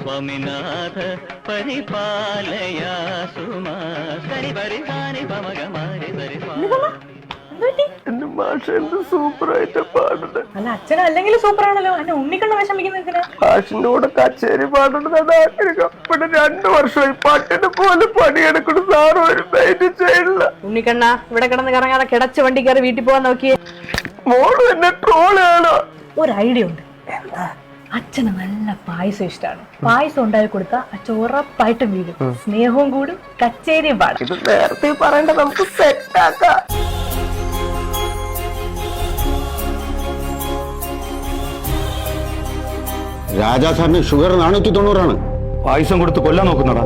സ്വാമിനാഥ പരിപാലയാ സുമാ സരി പരി സാനി പമഗമാരി സരി എന്റെ മാഷ എന്ത് സൂപ്പറായിട്ട് പാടുന്നത്. അല്ല അച്ഛനും അല്ലെങ്കിൽ സൂപ്പർ ആണല്ലോ. എന്നെ ഉണ്ണിക്കണ്ണ വിഷമിക്കുന്ന മാഷിന്റെ കൂടെ കച്ചേരി പാടുന്നത് ഇവിടെ 2 വർഷമായി പാട്ടിന് പോലെ പണിയെടുക്കണം. സാറ് ഒരു മൈൻഡ് ചെയ്യില്ല. ഉണ്ണിക്കണ്ണ ഇവിടെ കിടന്ന് കറങ്ങാതെ കിടച്ച് വണ്ടി കയറി വീട്ടിൽ പോകാൻ നോക്കിയേ. മോള് എന്നെ ട്രോളാണോ? ഒരു ഐഡിയ ഉണ്ട്. അച്ഛന് നല്ല പായസം ഇഷ്ടമാണ്. പായസം ഉണ്ടാക്കി കൊടുത്താൽ അച്ഛൻ ഉറപ്പായിട്ടും വീഴും. സ്നേഹവും കൂടും, കച്ചേരിയും പാടും. ഇത് നേരത്തെ പറയണ്ട, നമുക്ക് സെറ്റ് ആക്കാം. രാജാ സാറിന് ഷുഗർ 490 പായസം കൊടുത്ത് കൊല്ലാൻ നോക്കുന്നതാ.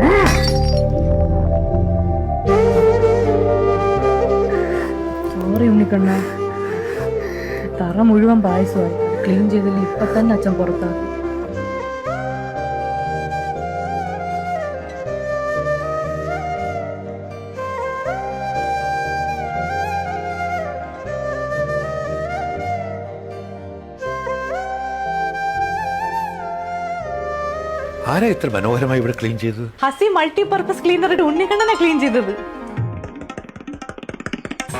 സോറി ഉണ്ണിക്കണ്ണ, തറ മുഴുവൻ പായസമായി. ക്ലീൻ ചെയ്തില്ല ഇപ്പൊ തന്നെ അച്ഛൻ പുറത്താക്കും. ആരാ ഇത്ര മനോഹരമായി ഇവിടെ ക്ലീൻ ചെയ്തത്? ഹസി മൾട്ടിപർപ്പസ് ക്ലീനർ ഇട്ട് ഉണ്ണിക്കണ്ണനെ ക്ലീൻ ചെയ്തത്.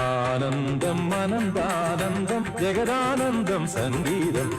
ആനന്ദം ആനന്ദാനന്ദം ജഗദാനന്ദം സംഗീതം